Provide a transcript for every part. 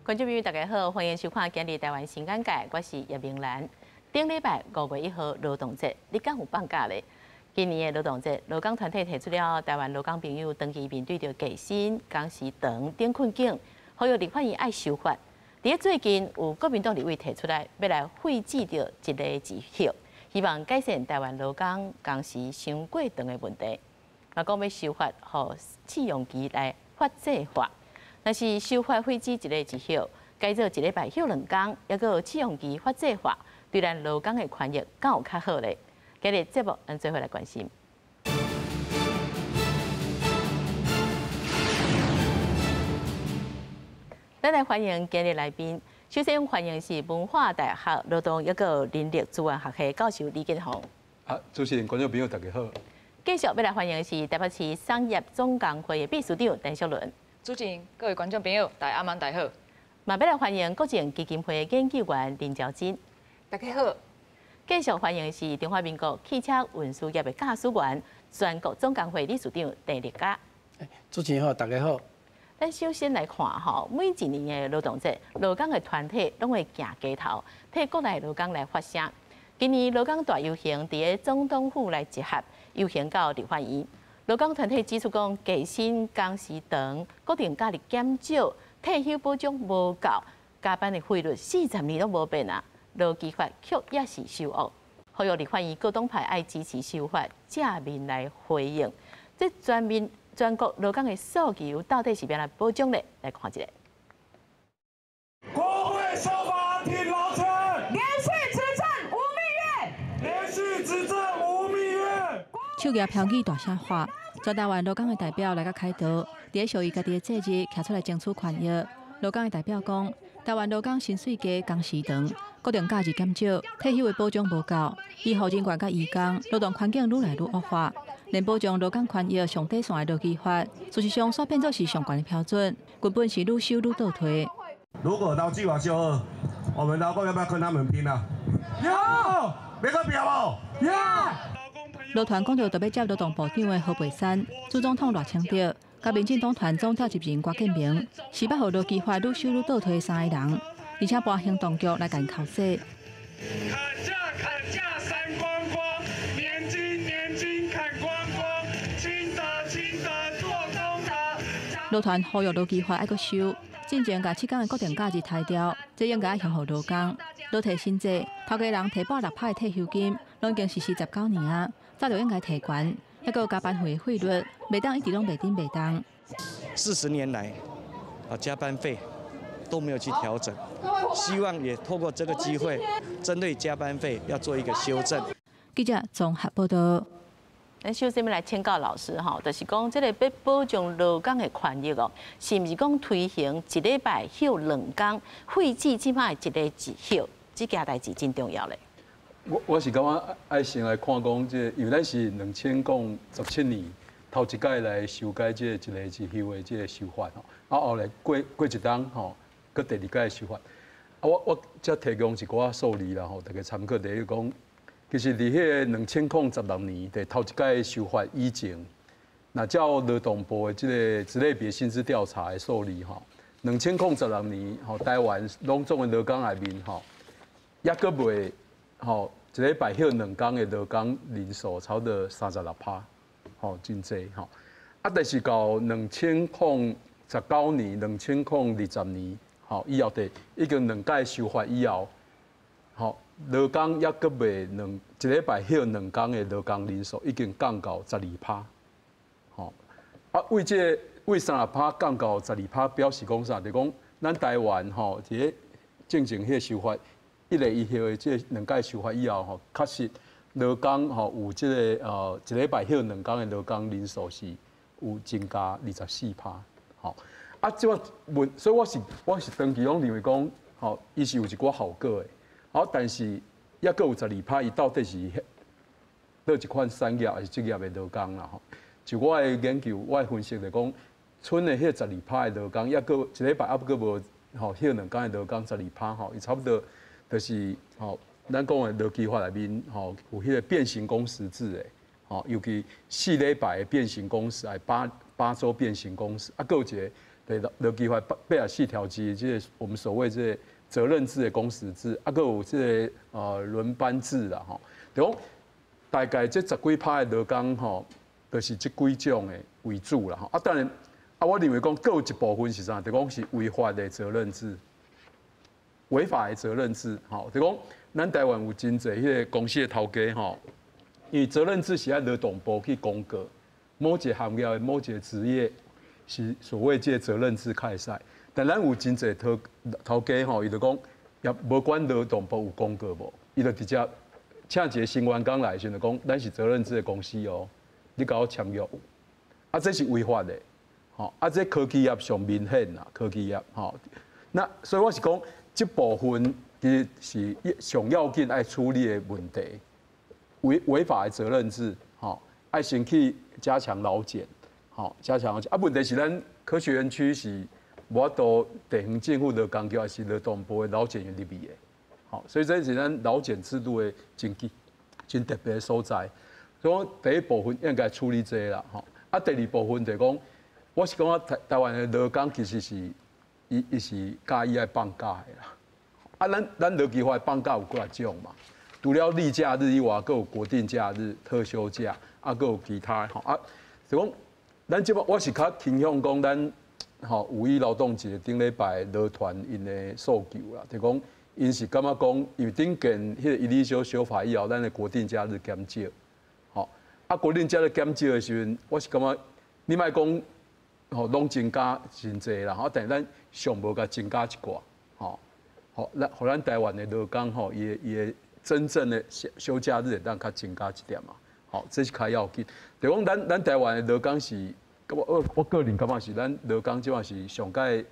观众朋友大家好，欢迎收看今日台湾新眼界，我是叶明兰。顶礼拜5月1号劳动节，你敢有放假咧？今年的劳动节，劳工团体提出了台湾劳工朋友长期面对着加薪、工时长等困境，呼吁立法院爱修法。伫最近有国民党立委提出来，要来废止着一个时效，希望改善台湾劳工工时伤过长的问题。嘛讲要修法，互试用期来法制化。但是修法废止一个时效，改做一礼拜休2天，抑个试用期法制化，对咱劳工的权益敢有较好咧？今日节目，咱做伙来关心。咱来欢迎今日来宾。首先欢迎是文化大学劳动一个人力资源学系教授李建宏。主持人、观众朋友大家好。继续要来欢迎是台北市商业总工会的秘书长陈淑伦。主持人、各位观众朋友，大家晚大好。嘛要来欢迎国政基金会的研究员林昭真。大家好。继续欢迎是中华民国汽车运输业的驾驶员、全国总工会理事长陈立嘉。主持人好，大家好。咱首先来看吼，每一年的劳动节，劳工的团体拢会行街头，替国内劳工来发声。今年劳工大游行伫个总统府来集合，游行到立法院。劳工团体指出讲，加薪、工时长、固定假日减少、退休保障无够、加班的费率40年都无变啊，劳基法却也是修恶。呼吁立法院各党派爱支持修法，正面来回应。这全国劳工的诉求到底是要来保障咧？来看一下。国会修法挺劳权，连续执政无蜜月，连续执政无蜜月。手举标语大声喊，全台湾劳工的代表来甲开导，伫属于家己的节日，徛出来争取权益。劳工的代表讲，台湾劳工薪水低、工时长、固定假日减少、退休的保障无够，医护人员甲义工劳动环境愈来愈恶化。连保障劳工权益上底线的劳基法，事实上煞变作是上悬的标准，根本是愈修愈倒退。如果劳计法修恶，我们劳工要不要跟他们拼啊？要，别个表不？要。劳团讲到特别接劳动部长的何培山，朱总统热清调，甲民进党团总召集人郭建明，是要互劳基法愈修愈倒退3个人，而且搬行动局来甲因扣洗。砍价删光光，年金砍光光，轻的做公堂。劳团呼吁劳基法爱阁修，进前甲7天的固定假日裁掉，这应该向互劳工。劳提薪制，头家人提800%的退休金，拢已经实施19年啊，早就应该提悬。还有加班费的费率，袂当一直拢袂顶袂当。40年来，加班费都没有去调整，希望也透过这个机会，针对加班费要做一个修正。记者综合报道。咱首先要来请教老师吼，就是讲这个要保障劳工的权益哦，是毋是讲推行一礼拜休2天，废止即摆一个时效，这件代志真重要咧。我是感觉爱先来看讲，因为咱是2017年头一届来修改这一个时效的这个修法吼，后来过一冬吼，搁第2届的修法。我则提供一寡数字啦吼，大家参考。第一讲，其实伫迄个2016年的头一届修法以前，那照劳动部的这个职类别薪资调查的数字吼，2016年吼，台湾拢总的劳工内面吼，抑阁袂吼一礼拜休2天的劳工人数超过36%，吼真济吼。但是到2019年、2020年吼以后已经2届修法以后，吼。劳工抑阁袂一礼拜休2天的劳工人数已经降到12%，吼为30%降到12%，表示讲啥？就讲咱台湾吼，伫个正迄个修法1月1号的这2届修法以后吼，确实劳工吼有这个一礼拜休2天的劳工人数是有增加24%，吼所以我是长期拢认为讲，吼伊是有一寡效果的。好，但是抑阁有12%，伊到底是倒一款产业还是职业的劳工啦吼？就我的研究，我的分析来讲，剩的迄12%的劳工，抑阁一礼拜抑阁无吼休2天的劳工12%吼，伊差不多就是吼，咱讲的劳基法内面吼有迄个变形工时制的吼，尤其4礼拜的变形工时，还8周变形工时，啊，搁有一个对劳基法84条之这我们所谓这责任制的工时制，啊，还有这轮班制啦吼，就讲大概这10几趴的劳工吼，就是这几种的为主啦吼。啊，当然啊，我认为讲各有一部分是啥，就讲是违法的责任制，违法的责任制，吼，就讲咱台湾有真侪迄个公司的头家吼，因为责任制是爱劳动部去公告，某一个行业的某一个职业是所谓这责任制开赛，但咱有真侪头家吼，伊就讲也无管劳动部有公告无，伊就直接请一个新员工来时就讲，咱是责任制的公司哦，你甲我签约，啊，这是违法的，吼，啊，这科技业上明显啦，科技业吼，那所以我是讲，这部分其实是上要紧爱处理的问题，违法的责任制，吼，爱先去加强劳检，吼，加强劳检，啊，问题是咱科学园区是无法度地方政府的工作，还是劳动部的劳检员入面的。好，所以这是咱劳检制度的真特别的所在。所以讲第一部分应该处理这个啦，吼。啊，第二部分就讲，我是讲台湾的劳工其实是伊是介意爱放假的啦。啊，咱劳基法放假有几啊种嘛？除了例假日以外，还有国定假日、特休假，啊，还有其他吼。啊，就讲咱即摆我是较倾向讲咱吼5·1劳动节顶礼拜劳团因的诉求啦，就讲。因是感觉讲，因为顶件迄个一例修法以后，咱的国定假日减少，吼啊国定假日减少的时阵，我是感觉你莫讲吼拢增加真济啦，吼，但是咱上无甲增加一寡，吼，好，互咱台湾的劳工吼，伊的真正的休假日会当较增加一点嘛，好，这是较要紧。就讲咱台湾的劳工是，我个人感觉是咱劳工即马是上界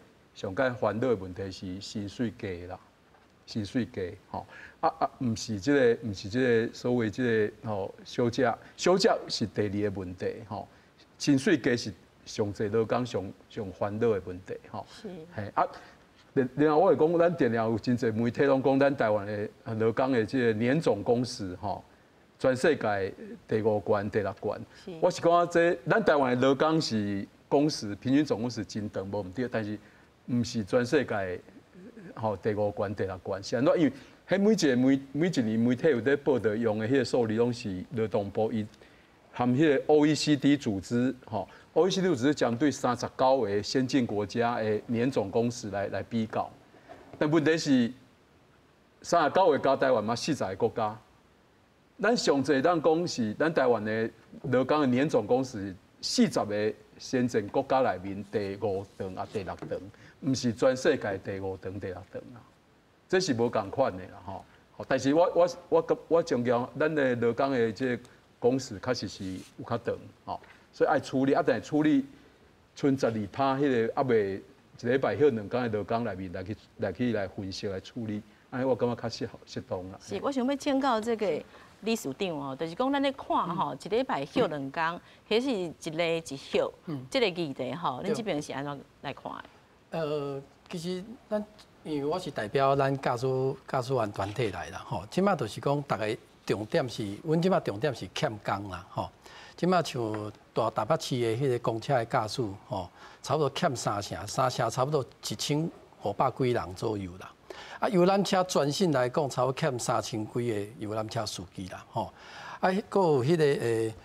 烦恼的问题是薪水低啦。薪水低，吼毋是即个所谓即个吼休假是第二个问题，吼薪水低是上济劳工上烦恼的问题，吼。是。嘿啊，另外我会讲，咱电了有真济媒体拢讲，咱台湾的劳工的即个年总工时，吼，全世界第5关、第6关。是。我是讲这咱台湾的劳工是工时平均总工时真长无毋对，但是毋是全世界。吼，第5关、第6关是安怎？因为迄每一年媒体有在报道用的迄个数字，拢是劳动部伊含迄个 OECD 组织，吼 ，OECD 组织针对39个先进国家的年总工时来比较。但问题是39个加台湾嘛，40个国家，咱上济咱讲是咱台湾的劳工的年总工时，40个先进国家内面第5长啊，第6长。毋是全世界第5长、第6长啊，这是无共款的啦吼。但是我强调，咱的劳工的这工时确实是有较长吼，所以爱处理啊，但是处理剩12%迄个还未一礼拜休2天的劳工内面来分析来处理，安尼我感觉较适当啦。是，我想要请教这个理事长哦，就是讲咱咧看吼，一礼拜休2天，迄是一例一休，这个议题吼，恁这边是安怎来看的？其实咱因为我是代表咱驾驶员团体来啦，吼，即马就是讲大概重点是，阮即马重点是欠工啦，吼，即马像大北市的迄个公车的驾驶，吼，差不多欠3成差不多1500几人左右啦。啊，游览车专线来讲，差不多欠3000几个游览车司机啦，吼，啊，搁有迄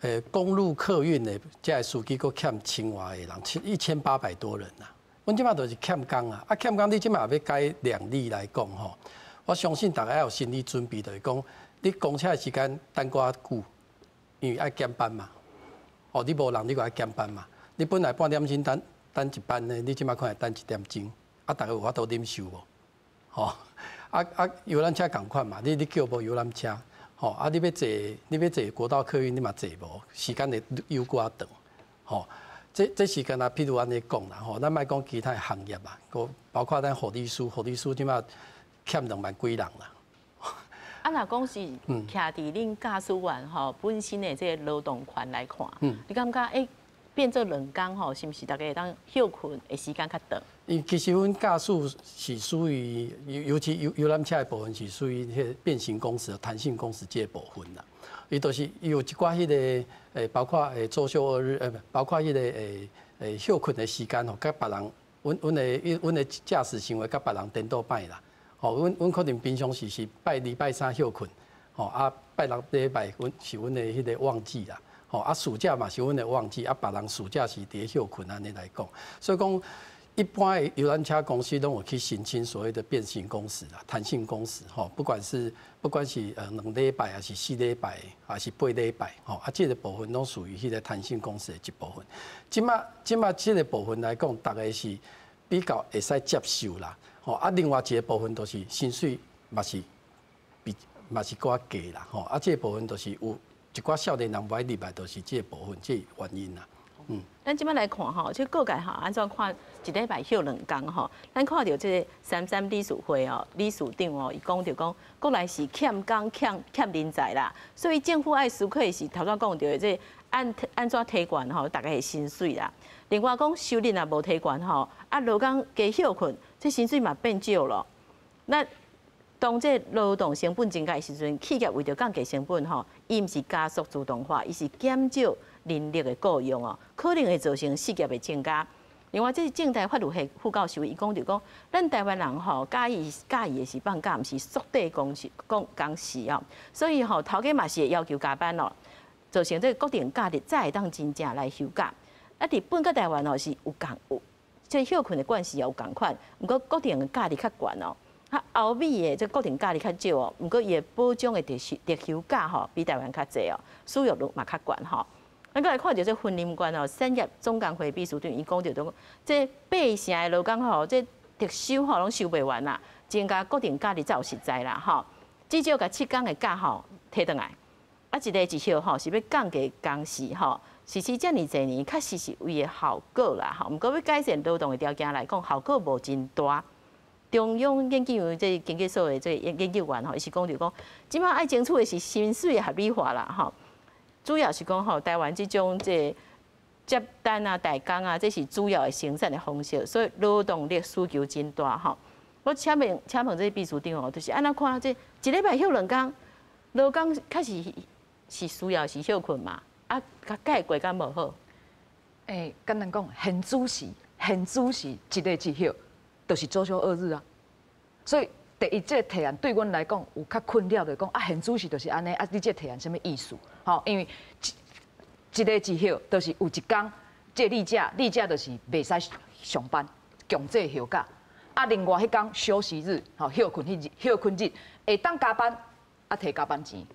个公路客运的这个司机，搁欠1000多个人，1800多人啦。阮即马就是欠工啊，欠工你即马要改量力来讲吼，我相信大家要有心理准备，就是讲你公车的时间等寡久，因为爱减班嘛，哦，你无人你就爱减班嘛，你本来半点钟等一班呢，你即马可能等1点钟，啊，大家有法度忍受无？吼，游览车共款嘛，你叫无游览车，吼，啊，你要坐国道客运你嘛坐无，时间会又寡长，吼。这是跟譬如安尼讲啦，吼，咱莫讲其他行业啊，包括咱护理师即马欠2万几人啦。啊，若讲是徛伫恁驾驶员吼本身的这个劳动权来看，你感觉变做2天吼，是毋是大家会当休困的时间较长？其实阮驾驶是属于，尤其游览车的部分是属于迄变形工时、弹性工时这部分啦。伊就是有一寡迄个包括周休2日，包括迄个休困的时间吼，甲别人，阮的驾驶行为甲别人颠倒摆啦。吼，阮可能平常时是拜二拜三休困，吼啊拜六礼拜阮是阮的迄个旺季啦。吼啊暑假嘛是阮的旺季，啊别人暑假是伫休困安尼来讲，所以讲。一般的游览车公司都有去申请所谓的变形工时啦、弹性工时，吼，不管是2礼拜，还是4礼拜，还是8礼拜，吼，啊，这个部分拢属于迄个弹性工时的一部分。即马这个部分来讲，大概是比较会使接受啦，吼，啊，另外一个部分就是薪水嘛是搁较低啦，吼，啊，这个部分就是有一寡少年人不爱入来，就是这个部分这个原因啦。咱即摆来看吼，即各界吼，按照看一礼拜休2天吼，咱看到即个33理事会哦，理事长哦，伊讲着讲，国内是欠工欠人才啦，所以政府爱思考的是头先讲到的即按怎提悬吼，大家的薪水啦。另外讲收入也无提悬吼，啊劳工加休困，这薪水嘛变少咯。那当这劳动成本增加的时阵，企业为着降低成本吼，伊毋是加速自动化，伊是减少人力的雇用哦，可能会造成失业的增加。另外，这是政大法律系副教授伊讲就讲，咱台湾人吼介意的是放假，毋是缩短工时哦。所以吼头家嘛是会要求加班咯，造成这固定假日才会当真正来休假。啊，日本甲台湾哦是有即休困的关系也有共款，毋过固定的假日较悬哦。啊，欧美的这固定假日较少哦，毋过伊的保障的特休假吼比台湾较济哦，使用率嘛较悬吼。咱再来看到这婚姻观哦，产业总工会秘书长伊讲到讲，这8成的劳工吼，这特休吼拢收袂完啦，增加固定假日才有实在啦吼。至少甲7天的假吼摕倒来，啊一个一休吼是要降低工时吼，实施遮尔侪年，确实是有伊的效果啦吼。毋过要改善劳动的条件来讲，效果无真大。中央研究院这经济所的这研究员吼，伊是讲着讲，即摆爱争取的是薪水的合理化啦吼。主要是讲吼，台湾这种接单啊、代工啊，这是主要的生产的方式，所以劳动力需求真大吼。我请问这秘书长哦，就是安怎看这一礼拜休2天，劳工确实是需要是休困嘛？啊，甲改过敢无好？简单讲，现主是一个一休。就是周休2日啊，所以第一这提案对阮来讲有较困扰的讲啊，现主是就是安尼啊，你这提案什么意思？吼，因为一个一休，就是有一天这例假就是袂使上班，强制休假。啊，另外迄天休息日，吼休困日会当加班，啊摕加班钱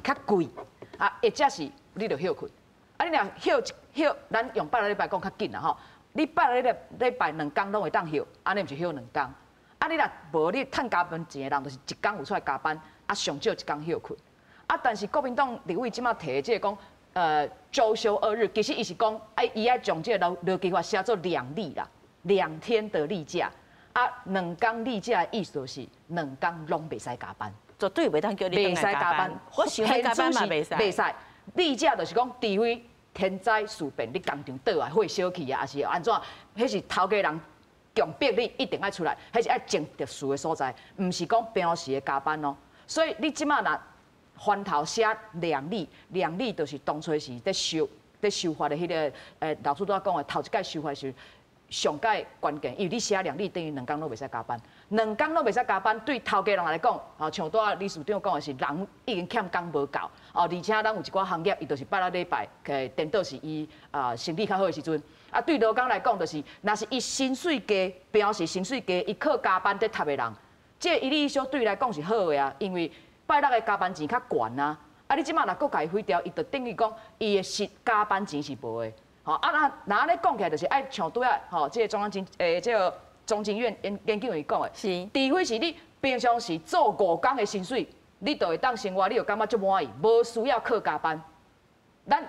较贵，啊或者是你着休困，啊你若休，咱用8个礼拜讲较紧啦吼。你8个礼拜2天拢会当休，安尼毋是休2天。啊，你若无你趁加班钱的人，就是1天有出来加班，啊上少1天休困。啊，但是国民党立委即马提的即个讲，周休2日，其实伊是讲，伊爱将即个劳基法写做2例啦，2天的例假。啊，2天例假的意思就是2天拢袂使加班，绝对袂当叫你袂使加班。我想加班嘛袂使。例假就是讲，除非天灾事变，你工厂倒来火烧去啊，还是安怎？迄是头家人强迫你一定爱出来，迄是爱种特殊的所在，毋是讲平时的加班哦。所以你即马若翻头写2例就是当初是在修法的迄个老师拄仔讲的头一届修法是上届关键，因为你写2例等于2天都袂使加班，2天都袂使加班，对头家人来讲，像拄仔理事长讲的是人已经欠工无够。而且咱有一寡行业，伊就是8个礼拜，颠倒是伊生意较好的时阵。啊，对劳工来讲，就是若是伊薪水低，表示薪水低，伊靠加班在读的人，这伊理想对伊来讲是好的啊，因为拜六的加班钱较悬啊。啊，你即马若搁家己毁掉，伊就等于讲伊的加班钱是无的。吼，啊，那安尼讲起来，就是爱像对啊，吼，这个中央这个中经院研究员讲的，是，除非是你平常时做5天的薪水。你就会当生活，你就感觉足满意，无需要靠加班。咱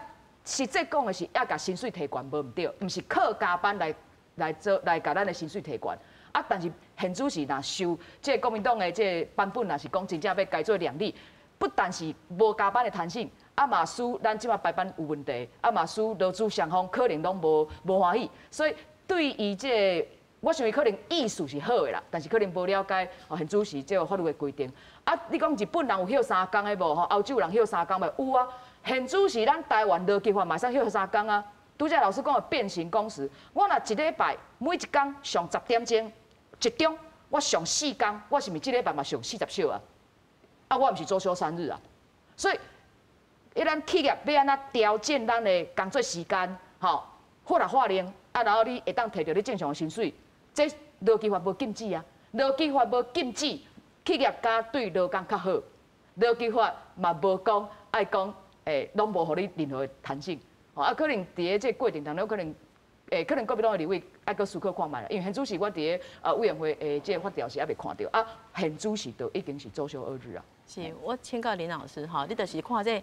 实际讲的是要甲薪水提悬，无毋对，毋是靠加班来甲咱的薪水提悬。啊，但是现主是若受这国民党的这版本，若是讲真正要改做2例，不但是无加班的弹性，啊嘛使咱即马排班有问题，啊嘛使劳资双方可能拢无欢喜，所以对于这我想伊可能意思是好的啦，但是可能无了解现主是这个法律的规定。啊，你讲日本人有休3天的无？吼，欧洲人休3天无？有啊。现主是咱台湾劳基法嘛，使休3天啊。拄则老师讲的变形工时，我若一礼拜每一工上10点钟，集中我上4工，我是毋是这礼拜嘛上40小啊？啊，我毋是周休3日啊，所以，咱企业要安怎调整咱的工作时间，吼，豁达化令，啊，然后你会当摕到你正常的薪水，这劳基法无禁止啊，劳基法无禁止企业家对劳工较好，劳基法嘛无讲爱讲，拢无互你任何的弹性。 啊，可能伫个这过程当中，可能国民党的立委爱搁思考看卖啦，因为现主席我伫个委员会这法条是还未看到啊，现主席都已经是周休2日啊。是，我请教林老师吼，你就是看这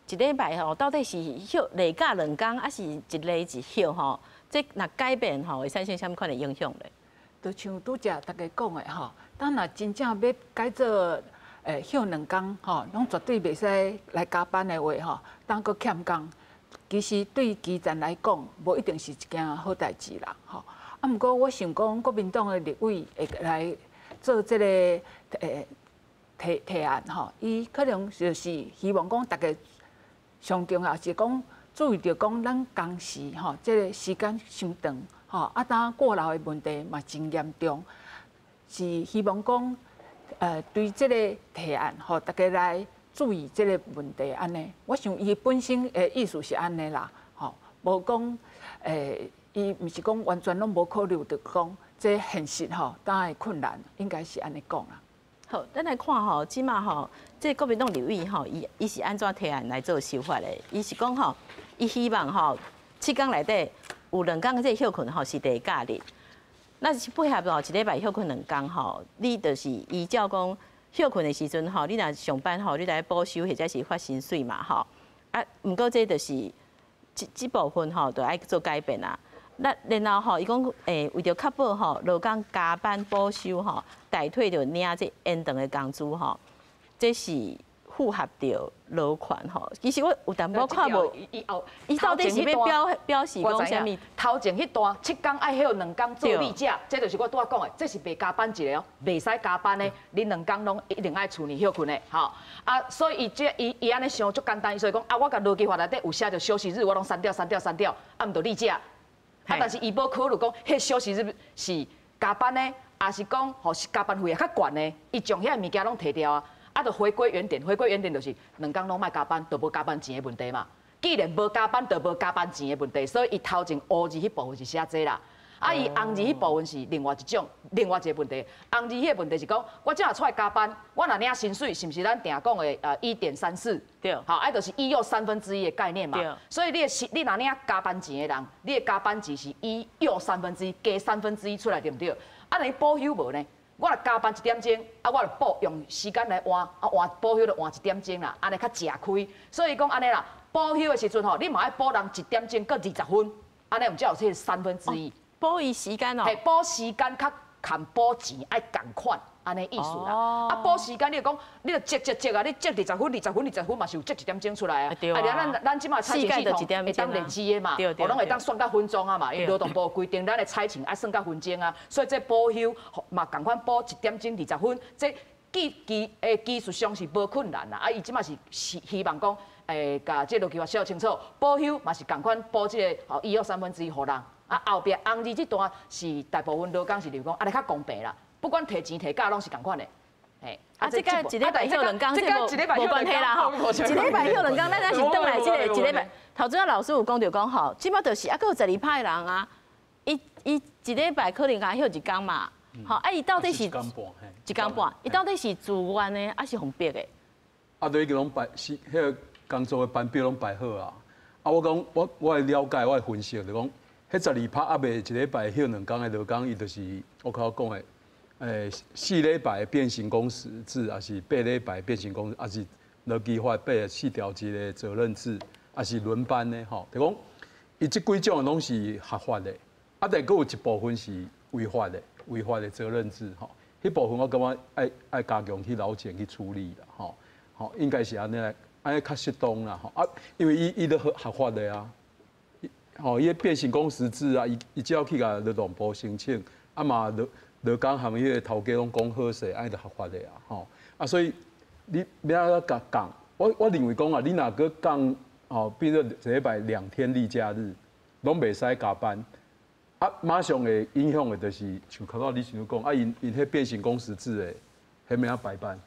一礼拜吼，到底是休例假2天，还是一例一休吼？这若改变吼，会产生什么款的影响咧？就像拄则大家讲的吼，咱若真正要改做休2天吼，拢绝对袂使来加班的话吼，当搁欠工。 其实对基层来讲，无一定是一件好代志啦，吼。啊，毋过我想讲，国民党的立委会来做这个提案，吼，伊可能就是希望讲大家上重要是讲注意到讲咱工时吼，这个时间伤长，吼，啊，当过劳的问题嘛真严重，是希望讲对这个提案，吼，大家来。 注意这个问题，安尼，我想伊本身的意思是安尼啦，吼，无讲伊毋是讲完全拢无考虑，就讲这现实吼，当然困难，应该是安尼讲啦。好，咱来看吼，即马吼，这国民党立委吼，伊是安怎提案来做修法的？伊是讲吼，伊希望吼7天内底有2天这休困吼是第假日，那是配合吼一礼拜休困2天吼，你就是依照讲。 休困的时阵吼，你若上班吼，你来补休或者是发薪水嘛吼。啊，毋过这就是这部分吼，就爱做改变啦。那然后吼，伊讲为着确保吼劳工加班补休吼，代替着领这延长的工资吼，这是符合着劳权吼。其实我有淡薄看无，伊到底是要表示讲啥物？头前迄段7天爱休2天做例假，这就是我拄仔讲的，这是袂加班一个哦，袂使加班的，恁2天拢一定爱处理休困的，吼啊，所以伊安尼想足简单，所以讲啊，我甲劳基法内底有写着休息日，我拢删掉，啊，毋着例假，啊，但是伊无考虑讲，迄休息日是加班的，还是讲吼是加班费也较悬的，伊将遐物件拢摕掉啊。 啊，就回归原点，回归原点就是2天拢莫加班，就无加班钱的问题嘛。既然无加班，就无加班钱的问题，所以伊头前乌字迄部分是写这啦。啊，伊红字迄部分是另外一种，另外一个问题。红字迄个问题是讲，我只要出来加班，我若领薪水，是毋是咱定讲的1.34？对。好，啊，就是1又1/3的概念嘛。对。所以你若领加班钱的人，你的加班钱是1又1/3，加1/3出来对不对？啊，你补休无呢？ 我若加班1点钟，啊，我就用时间来换，啊换补休就换1点钟啦，安尼较吃亏。所以讲安尼啦，补休的时阵吼，你嘛爱补人1点钟，搁20分，安尼有才有这1/3。补伊时间哦。嘿，补时间较含补钱爱共款，安尼意思啦。啊，补时间你就讲，你就积啊，你积20分嘛是有积1点钟出来啊。对啊。咱即马采钱系统会当累积的嘛，我拢会当算到分钟啊嘛，因为劳动部规定咱的采钱爱算到分钟啊，所以这补休嘛共款补1点钟20分，这技术上是无困难啦。啊，伊即马是希望讲，甲这劳基法写清楚，补休嘛是共款补这个1又1/3互人。 啊，后壁红字这段是大部分劳工是例如讲，安尼较公平啦，不管提钱提假拢是共款的。嘿，啊，这个一礼拜休2天，这个无关系啦吼。一礼拜休2天，咱那是转来这个一礼拜。头先老师有讲着讲吼，即摆就是还佫有12%的人啊，伊一礼拜可能才休1天嘛，吼，啊，伊到底是1天半，伊到底是自愿的，还是封闭的？啊，都已经拢摆是迄个工作的班表拢摆好啊。啊，我讲我的了解，我的分析就讲。 迄12%还未一礼拜休2天的劳工，伊就是我靠讲的，4礼拜变形工时制，还是8礼拜变形工，还是劳基法4条1的责任制，还是轮班的吼。就讲伊这几种拢是合法的，啊，但佫有一部分是违法的责任制吼。迄部分我感觉爱加强去劳检去处理啦吼，吼应该是安尼较适当啦吼啊，因为伊都合法的啊。 吼，伊变形工时制啊，伊只要去甲劳动部申请，啊嘛劳工行迄个头家拢讲好势，安尼就合法的啊，吼啊，所以你要甲讲，我认为讲啊，你若个讲吼，比如一礼拜2天例假日，拢袂使加班，啊，马上会影响的就是像刚刚李先生讲，啊，因迄变形工时制的，迄咩啊白班，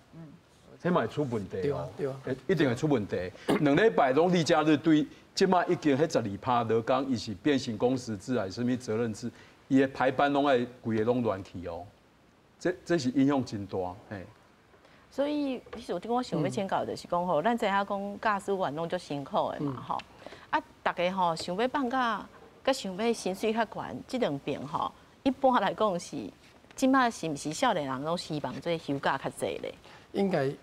迄嘛会出问题哦，对啊，一定会出问题。2礼拜拢例假日对，即马已经迄12%落工，伊是变形工时制还是什么责任制，伊的排班拢爱规个拢乱去哦，这是影响真大，嘿。所以，其实我想要请教就是讲吼，咱知影讲驾驶员拢足辛苦的嘛吼，啊，大家吼想要放假，甲想要薪水较悬，这两边吼，一般来讲是，即马是毋是少年人拢希望做休假较济咧？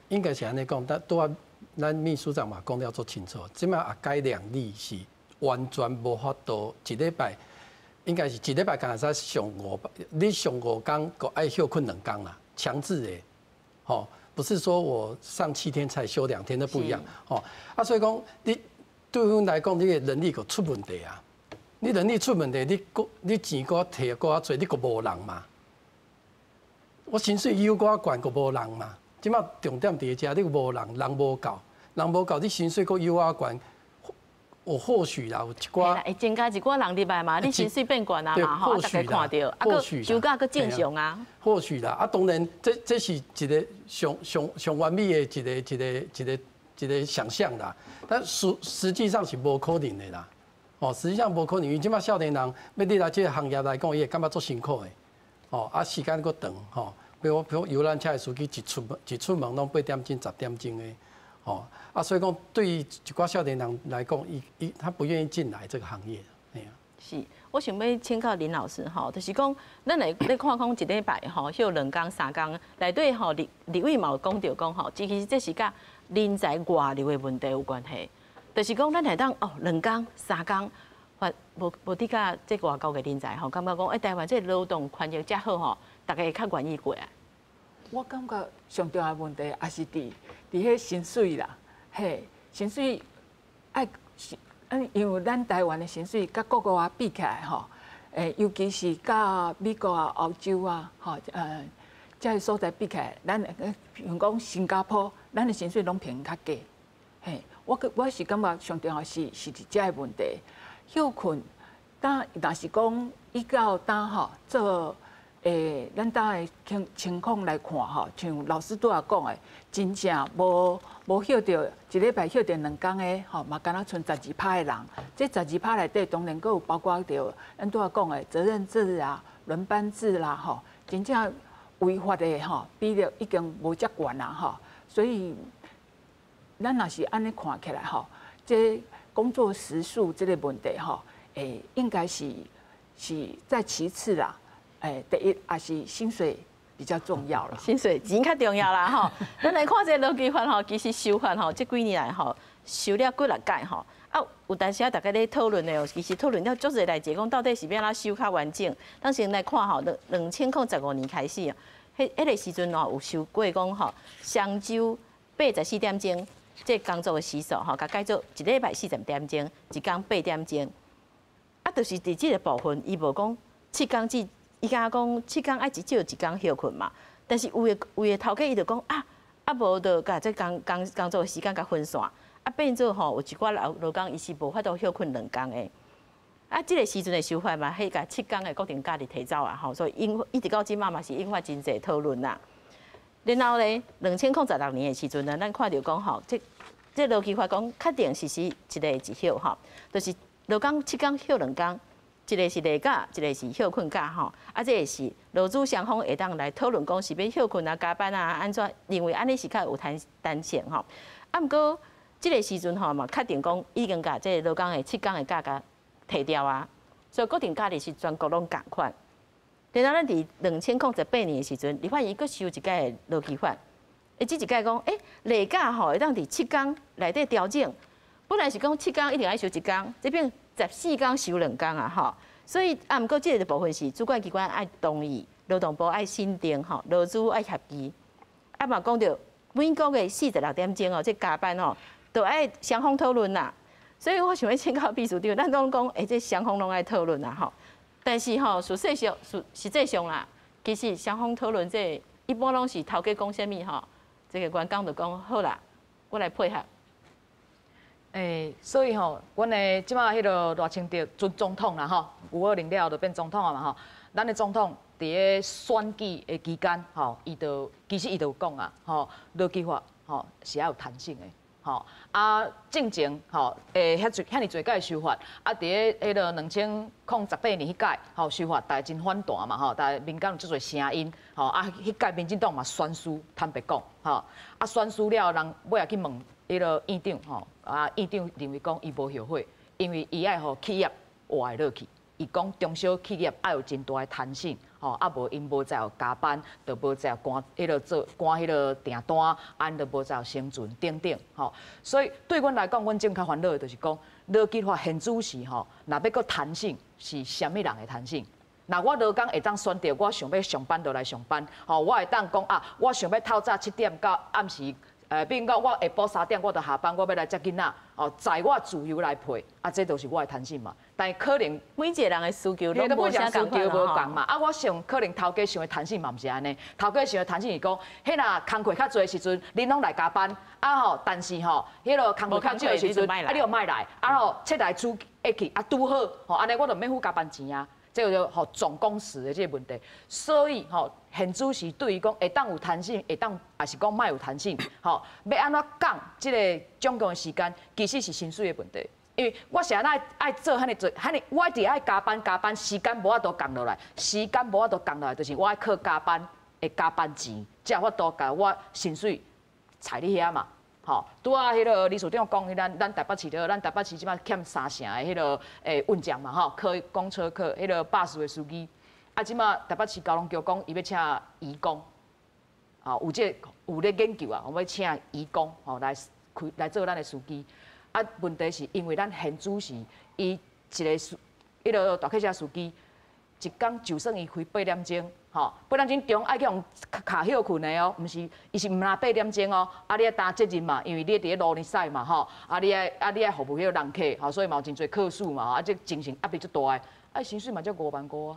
应该是安尼讲，但拄啊，咱秘书长嘛讲了足清楚，即马也改良例是完全无法度一礼拜，应该是一礼拜敢若使上5，你上5天，个爱休困2天啦，强制的，吼。不是说我上7天才休2天，那不一样哦。啊，所以讲你对阮来讲，你的能力个出问题啊。你能力出问题，你钱个摕个多，你个无人嘛。我薪水有个悬，个无人嘛。即马重点伫遮，你无人，人无够，你薪水个有啊悬。我或许啦，有一寡会增加一寡人入来嘛，你薪水变悬啊嘛，吼，大家看到，啊，个休假个正常啊。或许啦，啊，当然，这是一个上完美的一个想象啦，但实际上是无可能的啦。哦，实际上无可能，因为即马少年人要你来这个行业来讲，伊会感觉足辛苦的。哦，啊，时间搁长，吼，比如游览车的司机一出门拢8点钟、10点钟的。哦，啊，所以讲对于一寡少年人来讲，他不愿意进来这个行业，哎呀。是，我想要请教林老师吼，就是讲，咱来看讲一礼拜吼，休2天、3天，内底吼立委嘛有讲到讲吼，其实这是甲人才外流的问题有关系。就是讲，咱来当哦2天、3天，无伫甲这外国的人才吼，感觉讲，台湾这劳动环境遮好吼，大家会较愿意过来。我感觉上重要的问题也是伫迄薪水啦，嘿，薪水爱是，因为咱台湾的薪水甲各国啊比起来吼，尤其是甲美国啊、欧洲啊，吼，这些所在比起来，咱像讲新加坡，咱的薪水拢偏较低，嘿，我是感觉上重要是伫遮个问题，休困，但是讲伊到吼做。咱当的情况来看吼，像老师拄仔讲的，真正无休到一礼拜休到2天的吼，嘛敢若剩12%的人。这12%内底当然佫有包括着咱拄仔讲的责任制啊、轮班制啦吼，真正违法的吼，比例已经无遮悬啦吼。所以咱若是安尼看起来吼，这工作时数这个问题吼，应该是在其次啦。第一也是薪水比较重要啦，薪水钱较重要啦吼。咱来看这劳基法吼，其实修法吼，这几年来吼修了几6届吼。啊，有当时啊，大家咧讨论的哦，其实讨论了足侪来解讲，到底是要哪修较完整。当时来看吼，2015年开始哦，迄个时阵哦有修过讲吼，上周84点钟，这工作的时数吼，甲改做一礼拜40点钟，一天8点钟。啊，就是伫这个部分，伊无讲7天至。伊敢讲7天爱一少1天休困嘛，但是有的头家伊就讲无就甲这工作时间甲分散，变做吼有一寡劳工伊是无法度休困2天的。这个时阵的想法嘛，迄个7天的固定假日提早啊，吼，所以一直到即马嘛是引发真侪讨论啦。然后咧，2016年的时阵呢，咱看到讲吼，这劳基法讲确定实施一个一休吼，就是劳工7天休2天。一个是例假，一个是休困假吼，这个是劳资双方会当来讨论讲是要休困啊、加班啊，安怎认为安尼是较有弹性吼。毋过这个时阵吼嘛，确定讲已经甲这劳工的7天的假甲摕掉啊，所以固定假日是全国拢共款。然后咱伫2018年的时阵，立法院佫修一届的劳基法，即一届讲，例假吼会当伫7天内底调整，本来是讲7天一定要休1天，这边14天休2天啊，吼，所以毋过这个部分是主管机关爱同意，劳动部爱审定吼，劳资爱协议，嘛讲到每个月46点钟哦，这加班哦，都爱双方讨论啦。所以我想要请教秘书长，咱拢讲这双方拢爱讨论啦吼，但是吼实际上啦，其实双方讨论这一般拢是头家讲啥物吼，这个员工就讲好啦，我来配合。所以吼，阮的即马迄个赖清德准总统啦吼，520了就变总统啊嘛吼。咱的总统伫个选举的期间吼，其实伊就有讲啊，吼，落计法吼是要有弹性的。吼进前吼遐尼侪届修法，伫个迄个2018年迄届吼修法，大家真反弹嘛吼，大家民间有足侪声音吼迄届民进党嘛宣输，坦白讲吼宣输了，人尾也去问迄个院长吼院长认为讲伊无后悔，因为伊爱互企业活会落去。伊讲中小企业爱有真大的弹性，吼，无因无再有加班，就无再有赶迄个赶迄个订单，因就无再有生存等等，吼。所以对阮来讲，阮正较烦恼的就是讲，劳基法限制是吼，若要搁弹性，是啥物人的弹性？那我劳工会当选择我想要上班就来上班，吼，我会当讲啊，我想要透早7点到暗时。比如讲，我下晡3点我就下班，我要来接囡仔，哦，在我自由来配，这就是我的弹性嘛。但可能每一个人的需求都无相同，无共嘛。我想可能头家想的弹性嘛，毋是安尼。头家想的弹性是讲，迄若工课较侪的时阵，恁拢来加班，但是吼，迄个工课较少的时阵，你又莫来，切来厝下去，拄好，安尼我就免付加班钱啊。这个就总工时的这个问题，所以限制是对于讲会当有弹性，会当也是讲莫有弹性，要安怎讲这个总共的时间，其实是薪水的问题。因为我是安怎爱做遐尼做，我一直爱加班，时间无法度降落来，就是我爱靠加班的加班钱，才有法度甲我薪水踩你遐嘛。拄啊，迄个李署长讲，咱台北市即摆欠3成的迄个运将嘛，公车客迄个巴士的司机，即摆台北市交通局讲，伊要请移工，有咧研究啊，我要请移工来做咱的司机。问题是因为咱限制是伊一个迄个大客车司机，一工就算伊开8点钟。8点钟中爱去用卡休困的哦，伊是毋拿8点钟哦，你爱担责任嘛，因为你伫咧路呢赛嘛，你爱服务迄个人客，所以嘛有真侪客数嘛，这精神压力足大的，薪水嘛才55000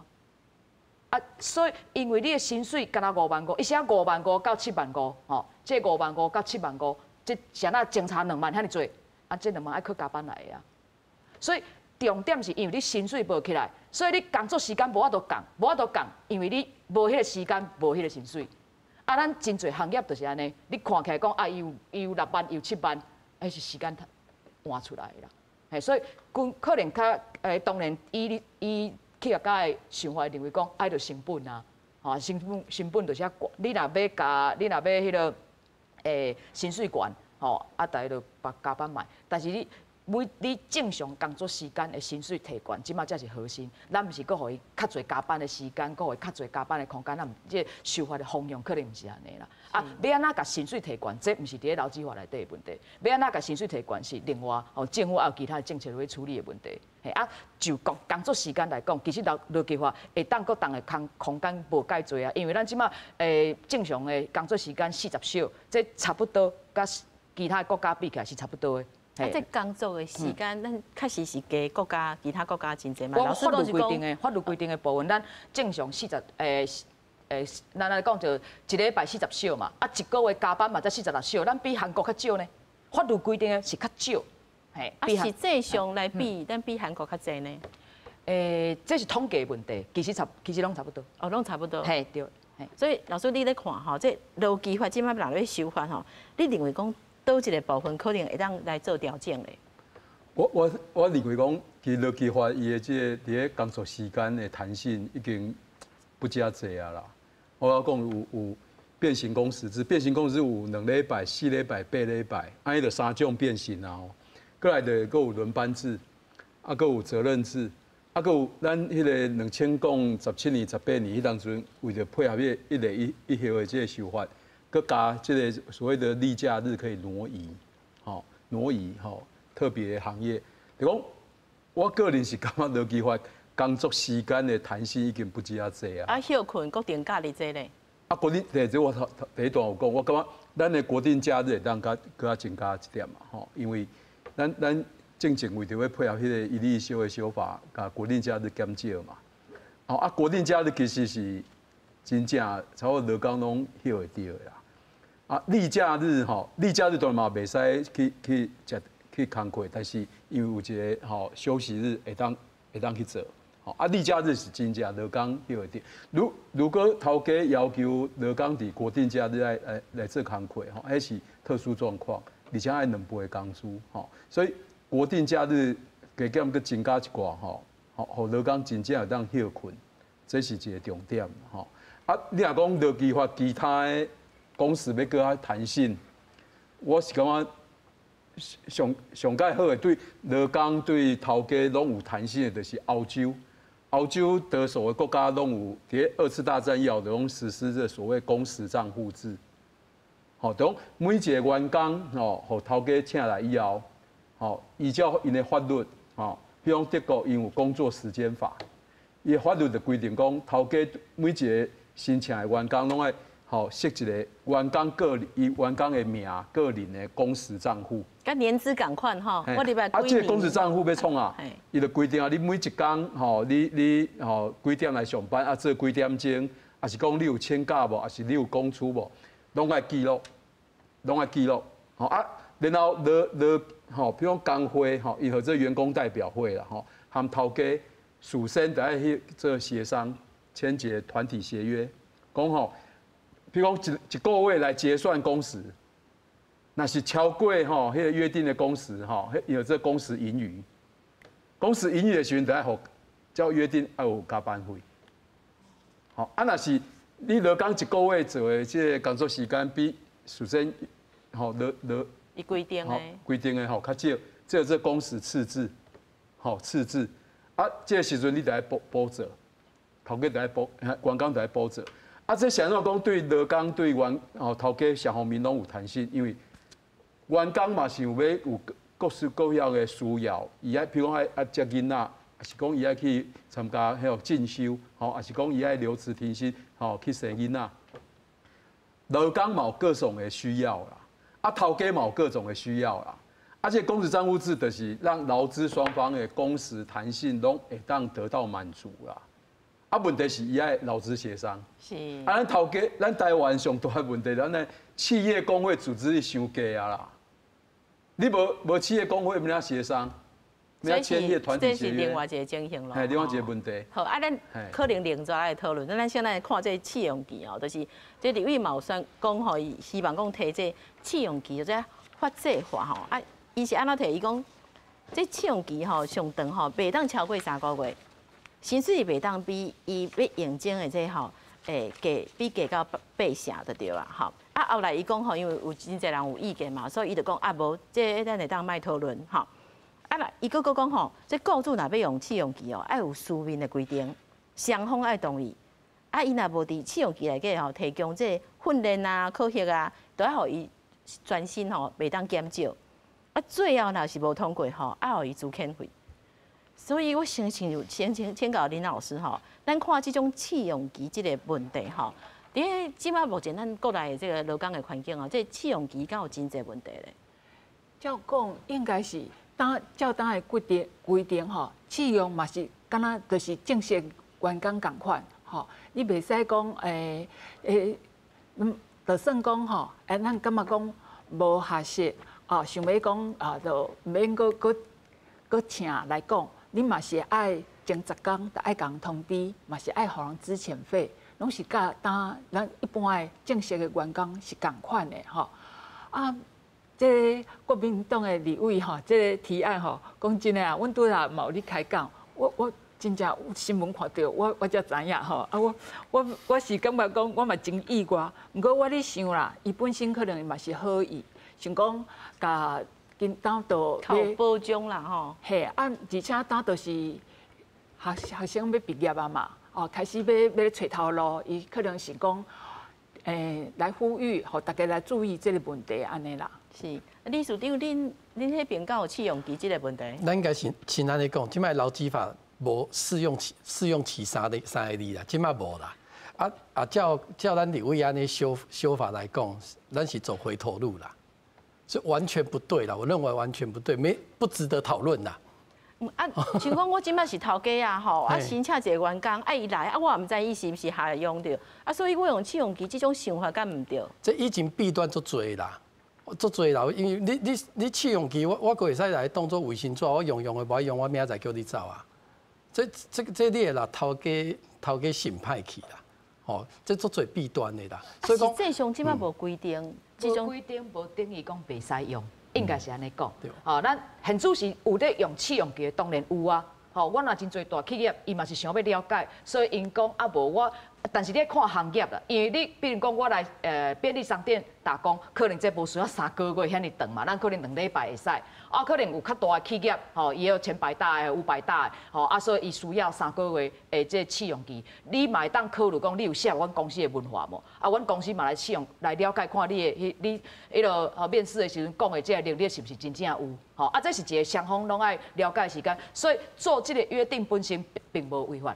啊，所以因为你的薪水敢若55000，伊写55000到75000，这55000到75000，这啥那争差2万遐尼多，这2万爱去加班来的啊，所以。重点是因为你薪水无起来，所以你工作时间无法度降，因为你无迄个时间，无迄个薪水。咱真侪行业就是安尼，你看起来讲伊有6万，有7万，是时间换出来啦。所以可能当然以企业家的想法认为讲，爱着成本啊，成本就是你若要迄个薪水悬，大家就把加班买，但是你正常工作时间的薪水提悬，即马才是核心。咱毋是搁互伊较侪加班的时间，搁互伊较侪加班的空间，咱即收发的方向可能毋是安尼啦。要安怎甲薪水提悬，这毋是伫咧劳基法内底的问题。要安怎甲薪水提悬是另外政府也有其他的政策去处理的问题。就工作时间来讲，其实劳基法会当搁当的空间无介侪啊，因为咱即马正常的工作时间40小时，这差不多甲其他国家比起来是差不多的。这工作的时间，咱确实是加其他国家真济嘛。法律规定的部分，咱正常咱来讲就一礼拜40小嘛，一个月加班嘛才46小，咱比韩国较少呢。法律规定的是较少，实际上来比，咱比韩国较济呢。这是统计问题，其实拢差不多。拢差不多。对。所以老师你咧看吼，这劳基法即摆人咧修法吼，你认为讲？倒一个部分可能会当来做调整嘞。我认为讲，其实劳基法伊的即个伫咧工作时间的弹性已经不加济啊啦。我要讲有变形工时制，变形工时有2礼拜、4礼拜、8礼拜，安尼就3种变形啊。过来就有轮班制，搁有责任制，搁有咱迄个2017年、18年迄当阵，为着配合迄1例1休的即个修法。搁加这个所谓的例假日可以挪移，特别行业。就讲我个人是感觉劳基法工作时间的弹性已经不只啊济啊。休困搁定假日这咧。国定这我第一段有讲，我感觉咱的国定假日会当搁较增加一点嘛，因为咱正经为着要配合迄个1例1休的修法，甲国定假日减少嘛。国定假日其实是真正差不多劳工拢休会到啦。例假日当然嘛袂使去去工课，但是因为有一个休息日会当去做。例假日是真正劳工迄个点。如果头家要求劳工伫国定假日来做工课，迄是特殊状况，而且爱2倍工资，所以国定假日加减佮增加一寡，互劳工真正会当休困，这是一个重点，你若讲劳基法其他的工时要搁较弹性，我是感觉上介好的对劳工对头家拢有弹性的，就是欧洲。欧洲得所的国家拢有伫2次大战以后，拢实施这所谓工时账户制。donc 每一个员工互头家请来以后，依照因的法律，比如德国因有工作时间法，伊的法律就规定讲，头家每一个申请的员工拢爱设一个员工的名个人的工时账户。跟年资共款吼，我礼拜几年。这个工时账户要创啊，伊就规定你每一天你几点来上班做几点钟，还是讲你有请假无，还是你有公出无，拢爱记录，然后比如工会伊和这员工代表会啦他们头家首先就爱去做协商，签结团体协约，讲比如讲一个月来结算工时。那是超过迄个约定的工时有这工时盈余，工时盈余的时阵，就要照约定要有加班费。若是你劳工一个月做的这个工作时间比首先伊规定的较少，这工时赤字，这个时阵你就要补做，头家就要补，员工就要补做。这想要讲对劳工对头家双方面拢有弹性，因为员工嘛想要有各式各样的需要，伊爱，譬如讲爱接囡仔，还是讲伊爱去参加迄个进修，还是讲伊爱留职停薪，去生囡仔。劳工嘛有各种的需要啦，头家嘛有各种的需要啦。这工时账户制就是让劳资双方的工时弹性拢会当得到满足啦。问题是伊爱劳资协商。是。咱头家，咱台湾上大的问题，咱的企业工会组织力伤低啦。你无企业工会，要怎协商？要签约团体协约？这是另外一个情形咯。另外一个问题。好，咱可能另再来讨论。咱现在看这试用期就是这立委嘛有宣讲伊希望讲提这试用期就这法制化伊是安怎提？伊讲这试用期上长袂当超过3个月，薪水袂当比伊要应征的这比价到8成就对啦后来伊讲因为有真侪人有意见嘛，所以伊就讲无，这咱会当卖讨论伊佫讲这雇主若要用试用期爱有书面的规定，双方爱同意。伊若无伫试用期内底提供这训练考核都要互伊专心袂当减少。最后若是无通过要互伊资遣费。所以我先教林老师咱看这种试用期这个问题因为即摆目前咱国内的这个劳工的环境这试用期敢有真侪问题咧？照讲应该是照当的规定试用嘛是敢若就是正式员工共款你袂使讲就算讲咱感觉讲无合适想要讲就免搁请来讲，你嘛是爱前10天就爱共通知，嘛是爱互人资遣费。拢是甲咱一般的正式的员工是共款的这国民党的立委这个提案讲真的阮拄仔嘛有咧开讲，我真正有新闻看到，我才知影我是感觉讲我嘛真意外，不过我咧想啦，伊本身可能嘛是好意，想讲甲跟当到靠保障啦嘿而且当就是学生要毕业嘛。开始要找头路，伊可能是讲，来呼吁，互大家来注意这个问题，安尼啦。是，理事长，恁迄边敢有试用期这个问题？咱应该先安尼讲，即摆劳基法无试用期3个字啦，即摆无啦。照咱立委安尼修法来讲，咱是走回头路啦，是完全不对啦。我认为完全不对，不值得讨论啦。像讲我即摆是头家申请一个员工，伊来我唔知伊是毋是下用着所以我用试用期这种想法敢唔对？这已经弊端足多啦，足侪啦，因为你试用期，我个会使来当做卫生纸，我用的无用，我明仔载叫你走啊。这你个啦，头家心歹去啦，吼，这足侪弊端的啦。所以讲，正常即摆无规定，无规定无等于讲袂使用，应该是安尼讲。吼，咱现主是有咧用试用期的，当然有啊。吼，我若真侪大企业，伊嘛是想要了解，所以因讲啊无我。但是你看行业啦，因为你比如讲我来便利商店打工，可能这无需要3个月遐尼长嘛，咱可能2礼拜会使。啊，可能有较大的企业，吼，伊有1000大的、500大的，吼，啊，所以伊需要3个月的这试用期。你嘛会当考虑讲，你有适合阮公司的文化无？啊，阮公司嘛来试用，来了解看你迄落面试的时阵讲的这个能力是不是真正有？吼，啊，这是一个双方拢爱了解的时间，所以做这个约定本身并无违法。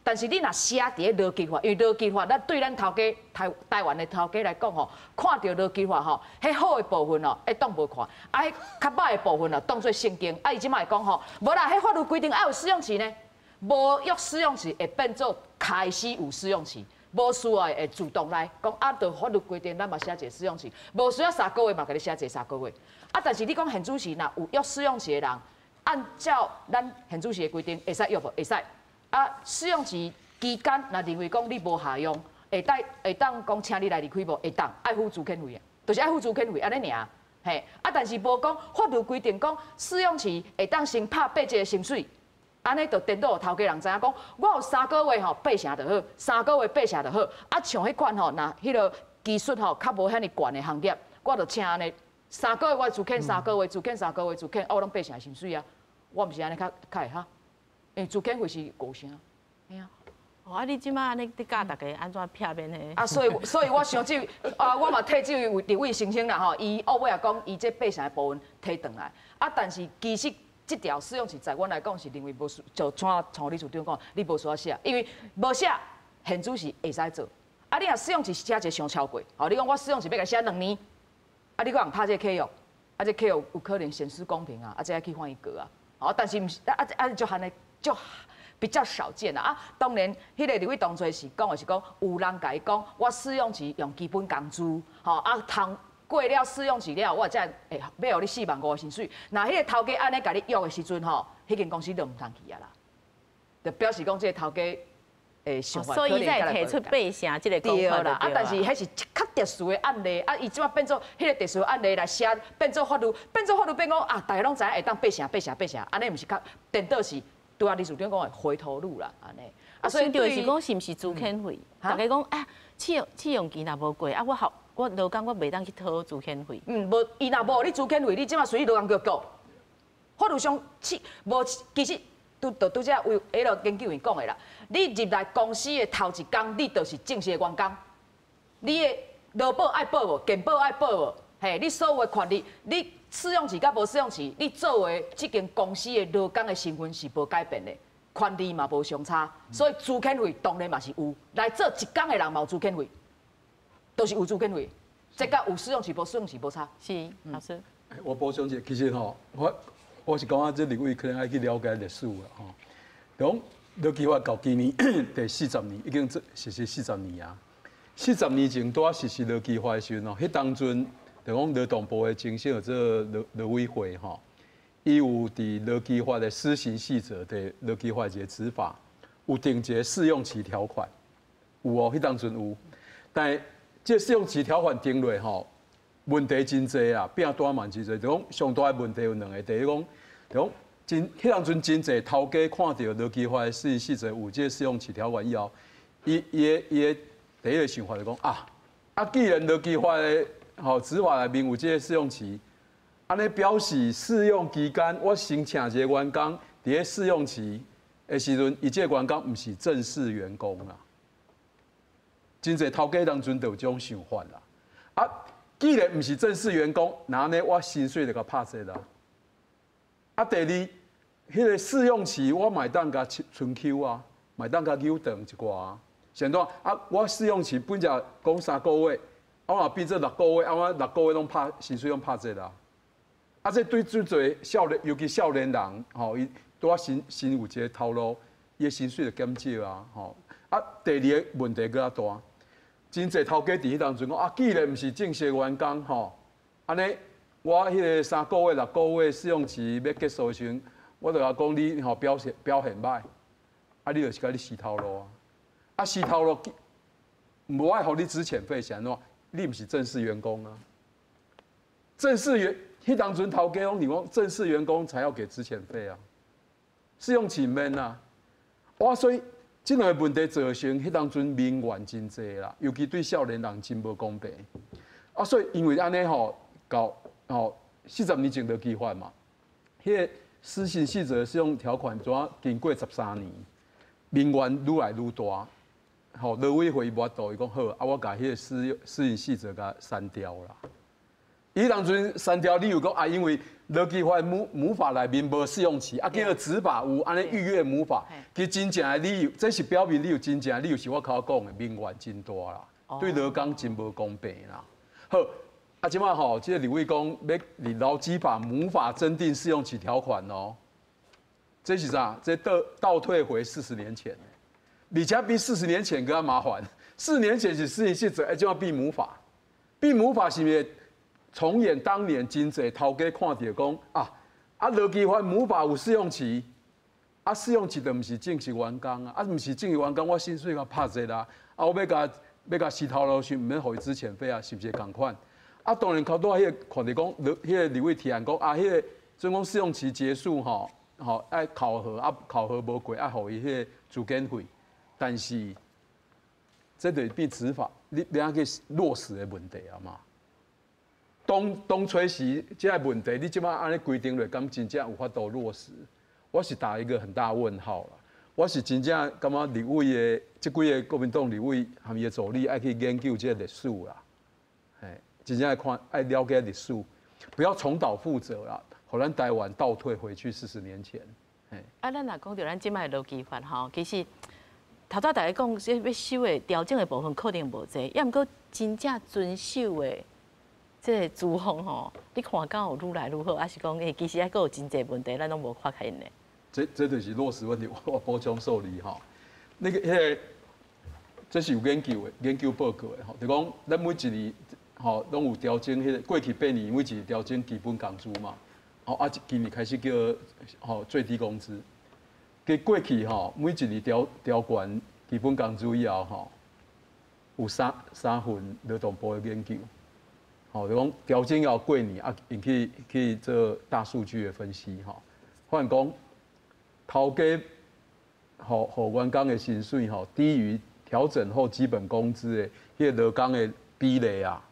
但是你若写伫咧劳基法，因为劳基法，咱对咱头家台湾的头家来讲吼，看到劳基法吼，迄好的部分哦，会当无看；啊，迄较歹的部分哦，当做圣经。啊，伊即摆讲吼，无啦，迄法律规定爱有试用期呢，无约试用期会变做开始有试用期，无需要会自动来讲啊，就法律规定咱嘛写一个试用期，无需要3个月嘛，给你写一个3个月。啊，但是你讲现主席若有约试用期的人，按照咱现主席的规定，会使约无？会使。啊，试用期期间，若认为讲你无下用，会当讲请你来离开无？会当爱付资遣费啊，就是爱付资遣费安尼尔。嘿，啊，但是无讲法律规定讲试用期会当先拍8个薪水，安尼就颠倒头家人知影讲，我有3个月吼8成就好，3个月8成就好。啊，像迄款吼，若迄个技术吼较无遐尼悬的行业，我就请安尼3个月我资遣3个月，资遣3个月，资遣我拢8成薪水啊，我毋是安尼较会哈。因为资遣费是5成，嘿啊。哦，啊，你即摆安尼你教大家安怎撇面呢？啊，所以我想这啊，我嘛替这位先生啦吼，伊后尾也讲伊这8成的部分摕转来。啊，但是其实这条试用期在阮来讲是认为无就像李处长讲，你无需要写，因为无写现主是会使做。啊，你若试用期写一个上超过，吼，你讲我试用期要甲写2年，啊，你讲拍这契约，啊，这契约有可能显示公平啊，啊，这要去换一个啊，哦，但是毋是就安尼。就比较少见啦啊！当然，迄个立委当初是讲的是讲，有人甲伊讲，我试用期用基本工资，吼啊，通过了试用期了，我才会要互你45000的薪水。那迄个头家安尼甲你约的时阵吼，迄间公司就唔通去啊啦，就表示讲这个头家想法所以才提出8成这个讲法啦。啊，但是迄是较特殊的案例，啊，伊即摆变做迄个特殊案例来写，变做法律变讲啊，大家拢知影会当8成，安尼毋是较颠倒是。对啊，李处长讲的回头路啦，安尼。啊，所以就是讲是毋是资遣费？大家讲啊，试用期若无过啊，我劳工我袂当去讨资遣费。无，伊若无你资遣费，你即马随劳工局告。法律上无，其实拄则为迄个研究员讲的啦。你入来公司的头一工，你就是正式的员工。你的劳保爱保无，健保爱保无，嘿，你所有的权利，你。试用期甲无试用期，你作为这间公司的劳工的身份是无改变的，权利嘛无相差，所以资遣费当然嘛是有。来做一工的人嘛有资遣费，都是有资遣费，这甲有试用期无试用期无差。是，老师。我补充一下，其实吼，我是讲这2位可能爱去了解历史啦吼。讲劳基法到今年第40年，已经实施40年啊。40年前拄实施劳基法的时阵吼，迄当阵。就讲劳动部的精神这劳委会吼，伊有伫劳基法的施行细则的劳基法一个执法，有定一个试用期条款，有哦，迄当阵有，但这试用期条款定落吼，问题真侪啊，变大蛮真侪，就讲上大的问题有2个，第一讲，就讲迄当阵真侪头家看到劳基法的施行细则有这试用期条款以后，伊的第一个想法就讲啊，既然劳基法的好，执法内面有这个试用期，安尼表示试用期间，我先请一个员工，伫咧试用期的时阵，伊这个员工毋是正式员工啦。真侪头家当阵就有这种想法啦。啊，既然毋是正式员工，那安尼我薪水就甲拍折啦。啊，第二，迄个试用期我买当甲春 Q 啊，买当甲扭长一寡啊。现在啊，我试用期本只讲3个月。我嘛变做6个月，我6个月拢拍薪水拢拍这啦。啊，这对最侪少年，尤其少年人，吼，伊拄啊新有一个头路，伊的薪水就减少啊，吼。啊，第二个问题更较大，真侪头家伫迄当阵讲啊，既然毋是正式员工，吼，安尼，我迄个3个月、6个月试用期要结束时，我就甲讲你吼表现歹，啊，你就是甲你死头路啊！啊，死头路，无爱互你资遣费是安怎？你毋是正式员工啊？正式员，迄当阵头家讲你讲正式员工才要给资遣费啊，试用期免啊。哇，所以这两个问题造成迄当阵民怨真济啦，尤其对少年人真无公平。啊，所以因为安尼吼，到40年前就计划嘛，迄个施行细则适用条款，怎经过13年，民怨愈来愈大。好，劳委会无度，伊讲好，啊，我甲迄个施行细则甲删掉啦。伊当阵删掉理由讲啊，因为劳基法母法内面无试用期，啊，叫做执法有安尼逾越母法，其实真正的理由，这是表明理由真正的理由是我口讲的，民怨真大啦，对劳工真无公平啦。好，啊，即马吼，即个立委讲要立劳基法母法增订试用期条款哦，这是啥？这倒退回40年前。而且比40年前更加麻烦。4年前是施行细则，就要避母法。避母法是咪重演当年真济头家看到讲劳基法母法有试用期，啊试用期就毋是正式员工啊，毋是正式员工，我薪水甲拍者啦，啊我要甲洗头路去，毋免互伊资遣费啊，是不是共款？啊当然靠多迄个看到讲，迄个立委提案讲迄个总讲试用期结束吼爱考核啊考核无过，互伊迄个资遣费。但是，这就变执法，你要去落实的问题啊嘛。当初时这个问题，你即摆安尼规定落，敢真正有法度落实？我是打一个很大问号啦。我是真正感觉立委的这几个国民党立委含伊的助理爱去研究这个历史啦，真正爱了解历史，不要重蹈覆辙啦，互咱台湾倒退回去40年前。咱若讲到咱即摆劳基法吼，其实。头早大家讲，这要修的调整的部分可能无济，要毋过真正遵守的这个资方吼，你看敢有愈来愈好，还是讲其实还佫有真济问题，咱拢无发现呢？这就是落实问题，我补充受理哈。那个这是有研究报告的吼，就讲咱每一年吼拢有调整迄个过去8年每一年调整基本工资嘛，今年开始叫最低工资。佮过去吼，每一年调悬基本工资以后吼，有3份劳动部的研究，就讲调整要过年因去做大数据的分析吼，发现讲头家互员工的薪水吼低于调整后基本工资的迄个劳工的比例啊，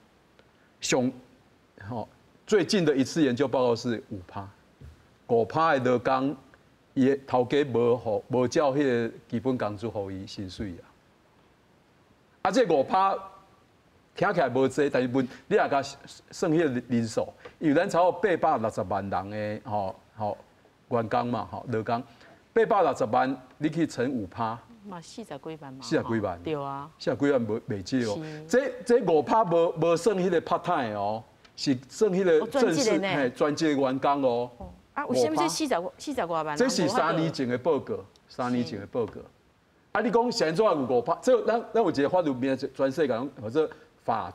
最近的一次研究报告是5%，5%的劳工。伊个头家无照迄个基本工资互伊薪水啊，这5%听起来无济，但是你也甲算迄个人数，因为咱超过860万人的员工嘛劳工，860万你去乘5%，嘛40几万嘛，40几万，对啊，40几万袂少哦。这5%无算迄个 part time 哦，是算迄个正式专职员工哦。为什么这40多万？这是3年前的报告，3年前的报告。你讲现在有5%，这咱有一个法律面全世界或者法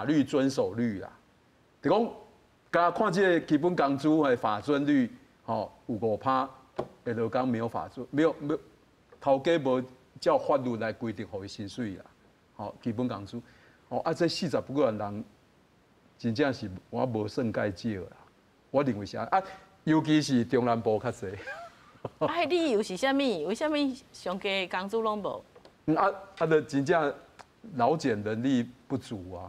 律遵守率啦。就讲，甲看这个基本工资的法遵率，有5%的劳工没有法遵，没有头家无照法律来规定互伊薪水啦，基本工资。这40几万人，真正是我无算介少啦。我认为是尤其是中南部较济。理由是啥物？为什么上加工资拢无？就真正劳检能力不足啊。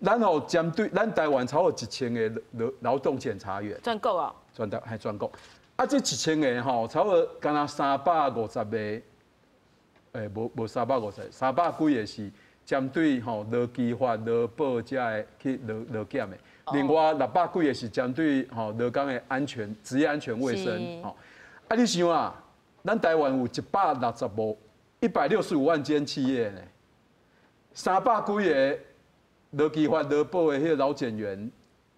咱针对咱台湾超过1000个劳动检察员。全国啊？全国。这1000个超过敢若350个，无350，300几个是针对劳基法、劳保这个去劳检的。另外600几个是针对劳工的安全、职业安全卫生。你想啊，咱台湾有165万间企业呢，300几个劳基法、劳保的迄个劳检员，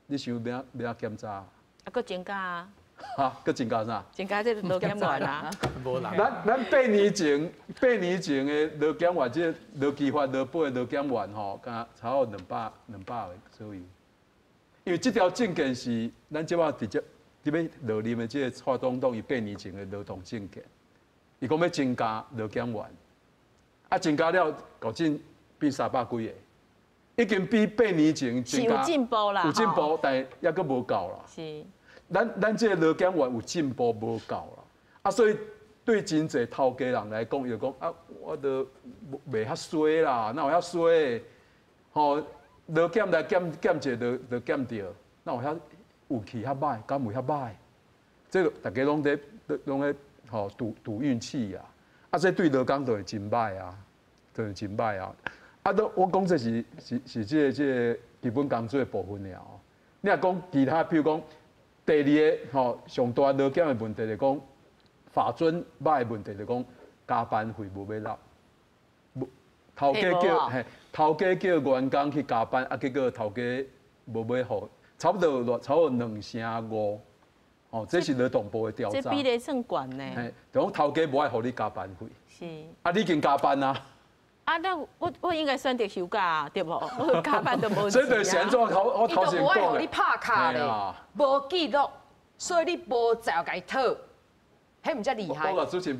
你想要检查？佫增加啊？佫增加啥？增加这劳检员啊？无人。咱8年前的劳检员，即劳基法、劳保的劳检员敢超过200个左右。因为这条证件是咱即马直接要落任的这个蔡总统伊8年前的劳动证件，伊讲要增加劳检员，啊增加了，搞进变300几个，已经比8年前增加有进步啦，有进步，但还阁无够啦。是，咱这个劳检员有进步无够啦，啊所以对真侪头家人来讲，就讲啊，我都袂遐衰啦，哪有遐衰？吼，劳检来检一个就检着，哪有遐运气遐歹，敢有遐歹？这个大家拢在吼赌运气啊，啊这对劳工就会真歹啊，就是真歹啊。啊，我讲这是这个基本工作的部分了。你若讲其他，譬如讲第二个吼上大劳检的问题，就讲法准歹的问题，就讲加班费无要纳。头家叫员工去加班，啊结果头家无要付，差不多2.5%，哦，这是劳动部的调查。这比例算悬呢。嘿，就讲头家无爱付你加班费。是。啊，你已经加班啊？啊，那我应该选择休假对不？我加班都无。所以就是安怎我头先讲的。伊都无爱互你拍卡咧，无记录，所以你无照甲伊讨，迄毋才厉害。我主持人，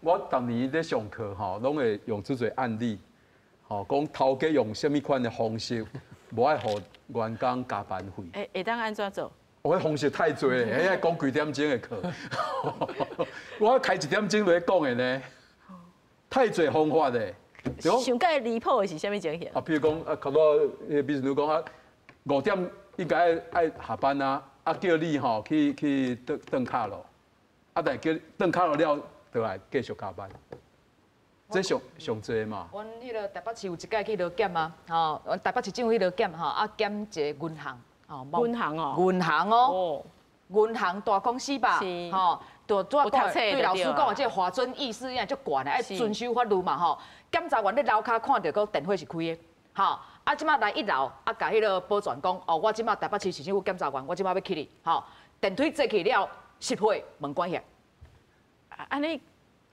我当年咧上课吼，拢会用这侪案例，吼讲头家用什么款的方式，无爱互员工加班费。会当安怎做？我方式太多咧，迄讲几点钟的课，我开1点钟来讲的呢。太侪方法嘞，上介离谱的是啥物情形？啊，譬如讲啊，可多秘书讲啊，5点应该爱下班啊，啊叫你吼去登卡咯，啊但叫登卡了了，就来继续加班，这上济嘛。阮迄个台北市有一届去劳检啊，吼，阮台北市政府去劳检吼，啊检一个银行，吼，银行哦，银行哦，银行大公司吧，吼。就主要讲对老师讲的这法准意识影足悬的，爱遵守法律嘛吼。检察员咧楼骹看到个电话是开的，吼。啊，即马来1楼，啊，甲迄个保全讲，哦，我即马台北市市政府检察员，我即马要去你，吼。电梯坐去了，10岁门关起。安尼，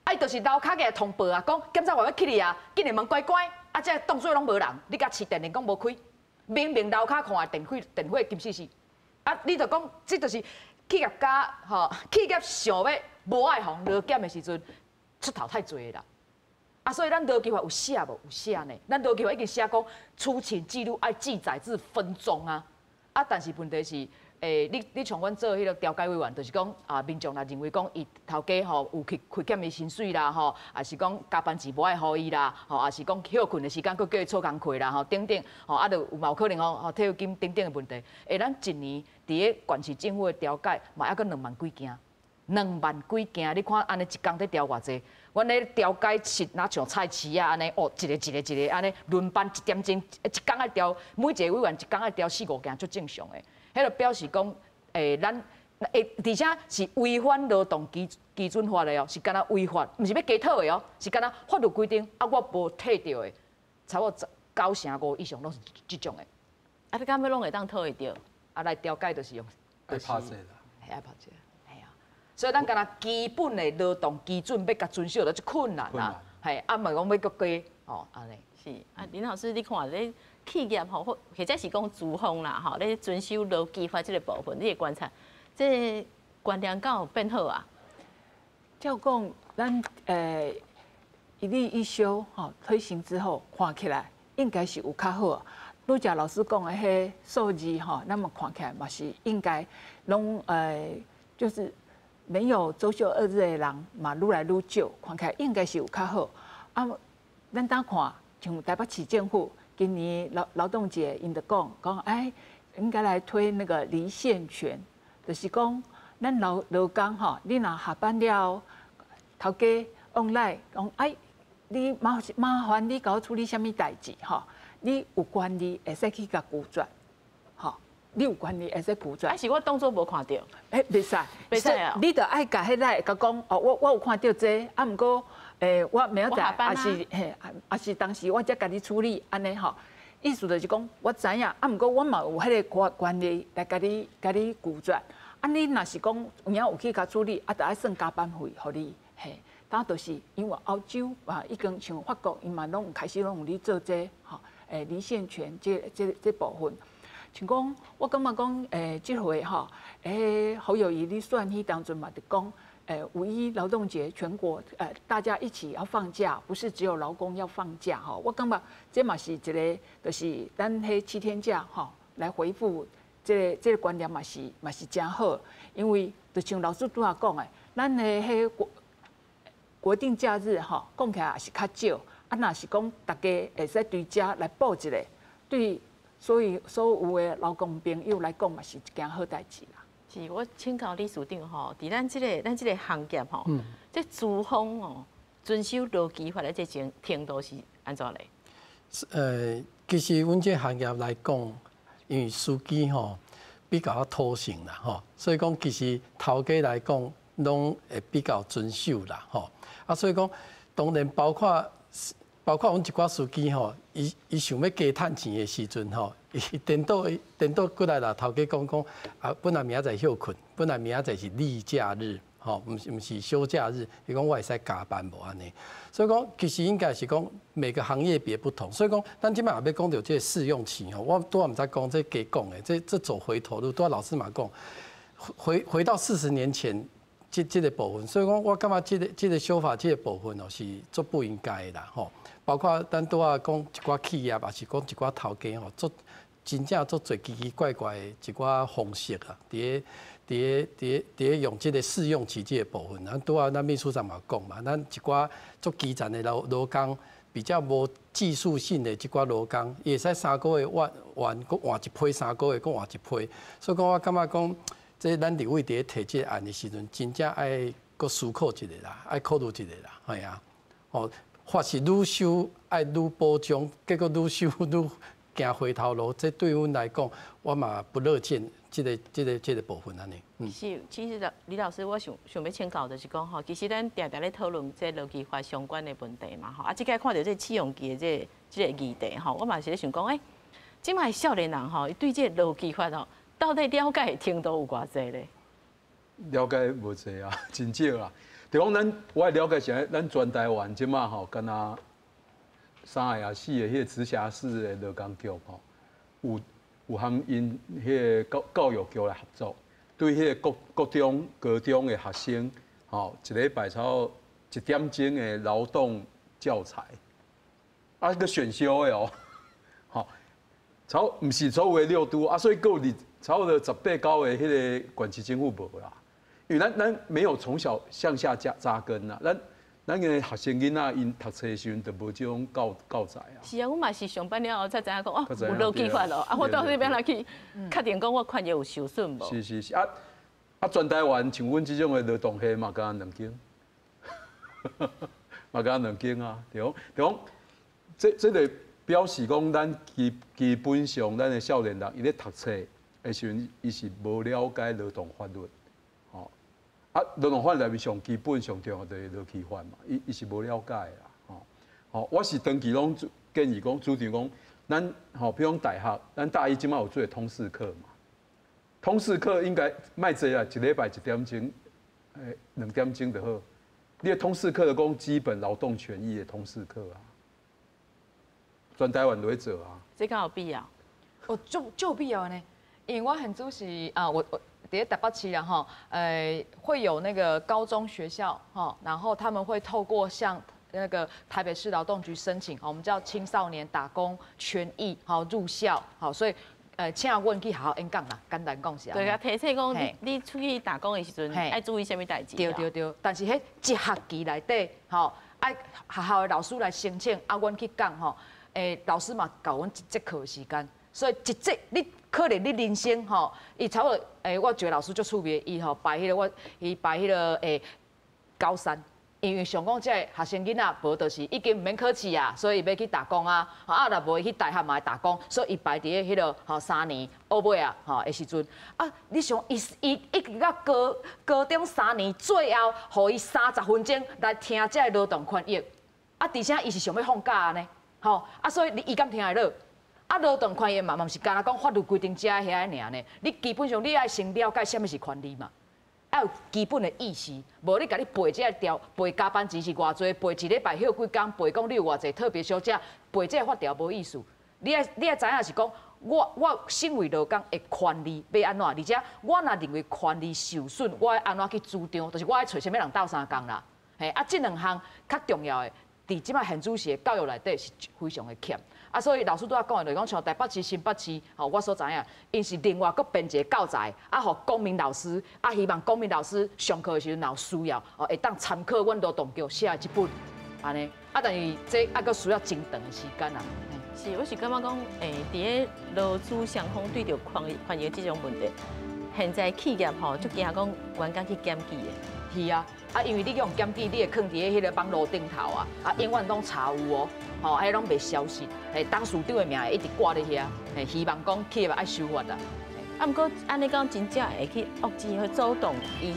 啊，就是楼骹个通报啊，讲检察员要去你啊，今日门关关，啊，这当作拢无人，你甲市电铃讲无开，明明楼骹看电火金死死，啊，你就讲这就是。企业家吼，企业想要无爱防劳检的时阵，出头太侪啦。啊，所以咱劳基法有写无？有写呢。咱劳基法已经写讲，出勤记录爱记载至分钟啊。啊，但是问题是，你像阮做迄个调解委员，就是讲啊，民众也认为讲，伊头家吼有去亏欠伊薪水啦，吼，也是讲加班钱无爱互伊啦，吼，也是讲休困的时间佫叫伊错工课啦，吼，等等，吼，啊，就有可能吼，退休金等等的问题。咱一年伫个县市政府的调解，嘛还佫2万几件，2万几件，你看安尼一工在调偌济？阮咧调解室哪像菜市啊安尼，哦，一个安尼轮班1点钟，一工爱调，每一个委员一工爱调4、5件，足正常的。迄就表示讲，咱而且是违反劳动基准法的哦，是敢若违法，毋是要加讨的哦，是敢若法律规定啊，我无退掉的，差不多9成5以上拢是这种的。啊，你敢要拢会当讨会着？啊，来调解就是用。会拍摄啦。系爱拍摄，系啊。所以咱敢若基本的劳动基准要甲遵守，就足困难啦。系啊，咪讲要搁加哦，安尼。是啊，林老师，你看咧企业吼，或者是讲资方啦，吼，咧遵守劳基法这个部分，你的观察，这观念敢有变好啊？照讲，咱一例一休吼推行之后，看起来应该是有较好。拄则老师讲的迄数字吼，那么看起来嘛是应该拢就是没有周休2日的人嘛愈来愈少，看起来应该是有较好。啊，咱当看像台北市政府今年劳动节，因就讲哎，应该来推那个离线权，就是讲咱劳工吼，你若下班了，头家往来讲哎，你麻烦你甲我处理什么代志吼？你有权利会使去甲拒绝，吼，你有权利会使拒绝。还是我当作无看到？袂使，袂使啊！你着爱甲迄个甲讲哦，我有看到这，啊，毋过我明仔载也是当时我才甲你处理安尼吼。意思就是讲，我知影，啊，毋过我嘛有迄个权利来甲你拒绝。啊，你若是讲有影有去甲处理，啊，着爱算加班费，互你嘿。当就是因为欧洲啊，已经像法国，伊嘛拢开始拢有咧做这吼。离线权这部分，像讲，我感觉讲，这回吼，侯友宜你算迄当中嘛，就讲，5·1劳动节全国大家一起要放假，不是只有劳工要放假吼。我感觉这嘛是一个，就是咱迄7天假吼，来回复这个观念嘛是真好，因为就像老师拄下讲的，咱的迄国定假日吼，讲起来也是较少，若是讲大家会使对遮来报一个，对，所有的劳工朋友来讲嘛是一件好代志啦。是我请教理事长吼，伫咱这个行业吼，这资方哦遵守劳基法的这程度是安怎嘞？其实阮这行业来讲，因为司机吼比较土性啦吼，所以讲其实头家来讲拢会比较遵守啦吼。所以讲当然包括阮一寡司机吼，伊想要加趁钱的时阵吼，伊颠倒过来啦，头家讲本来明仔载休困，本来明仔载是例假日，吼，毋是休假日，伊讲我会使加班无安尼。所以讲其实应该是讲每个行业别不同，所以讲咱即摆也要讲到这个试用期吼，我拄仔毋知讲这加讲的，这走回头路，拄仔老师嘛讲，回到40年前。这个部分，所以讲我感觉这个修法这个部分哦是做不应该的吼。包括咱拄仔讲一寡企业，也是讲一寡头家吼，做真正做侪奇奇怪怪的一寡方式啊，伫用这个试用期这个部分。咱拄仔咱秘书长嘛讲嘛，咱一寡做基层的劳工，比较无技术性的一寡劳工，伊会使3个月换一批，3个月搁换一批。所以讲我感觉讲。这咱立委伫提这个案的时阵，真正爱搁思考一下啦，爱考虑一下啦，系啊。哦，或是愈收爱愈保障，结果愈收愈行回头路，这对阮来讲，我嘛不乐见这个部分安尼。是，其实李老师，我想要请教就是讲吼，其实咱常常咧讨论这劳基法相关的问题嘛吼，即摆看到这试用期的这个议题吼，我嘛是咧想讲，即摆少年人吼，对这劳基法吼。到底了解的程度有偌济咧？了解无济啊，真少啦。就讲我了解是咱全台湾即马吼，敢若3个啊4个迄个直辖市的劳工局吼，有含因迄个教育局来合作，对迄个国中、高中的学生吼，一礼拜差不多1点钟的劳动教材，个选修的哦，吼，毋是所有的6都啊，所以够你。差不多18、19的迄个管区政府无啦，因为咱没有从小向下扎根啦，咱个学生囡仔因读册的时阵就无这种教材啊。是啊，我嘛是上班了后才知影讲，有劳基法咯，我到那边来去确定讲我款业有受损无？是全台湾像阮这种的劳动系嘛，敢2间，嘛敢2间啊，对讲，这个表示讲咱基本上咱的少年人伊咧读册。的时阵，伊是无了解劳动法律，吼，劳动法律里面上基本上重要就是劳基法嘛，伊是无了解啦，吼，我是长期拢建议讲，主张讲，咱吼，比如讲大学，咱大一即马有做通识课嘛，通识课应该卖济啊，一礼拜1点钟，2点钟就好。你的通识课的讲基本劳动权益的通识课啊，全台湾都会做啊。这敢有必要？哦，就必要呢。因为我很主是啊，我在台北市啦哈，会有那个高中学校哈，然后他们会透过向那个台北市劳动局申请，我们叫青少年打工权益好入校好，所以请阮去好好演讲啦，简单讲是啊。对啊，提醒讲你出去打工的时阵，爱注意什么代志？对，但是迄一学期内底吼，爱学校的老师来申请，阮去讲吼，老师嘛教阮1节课时间。所以1节你可能你人生吼，伊差不多我一个老师足趣味，伊吼排迄个伊排迄个高三，因为想讲这学生囡仔无就是已经毋免考试啊，所以要去打工啊，若无去大学嘛打工，所以伊排伫迄个吼3年学尾啊的时阵啊，你想伊一直到高中3年，最后互伊30分钟来听这劳动权益，而且伊是想要放假呢，吼所以伊敢听会落？劳动权益嘛，嘛是干那讲法律规定遮遐尔呢。你基本上你爱先了解什么是权利嘛，要有基本的意识。无你家你背这条，背加班钱是偌济，背一礼拜休几工，背讲你有偌济特别休假，背这法条无意思。你爱知影是讲，我身为劳工的权利要安怎？而且我若认为权利受损，我要安怎去主张？就是我要找什么人斗相共啦。嘿，啊，这两项较重要的，伫即摆现主时的教育内底是非常的欠。啊，所以老师拄仔讲的，就是讲像台北市、新北市，吼，我所知影，因是另外搁编一个教材，啊，互公民老师，啊，希望公民老师上课的时阵若有需要，哦，会当参考阮劳动局写的这本，安尼。啊，但是这还搁需要真长的时间啦。是，我是感觉讲，伫个劳资双方对着权益这种问题，现在企业吼就惊讲员工去检举的。是啊，啊，因为你用检举，你会放伫迄个网络顶头啊，啊，永远拢查有哦，吼，迄拢袂消失，当事长的名会一直挂伫遐，希望讲企业爱守法啦。啊，毋过安尼讲真正会去遏制去阻挡伊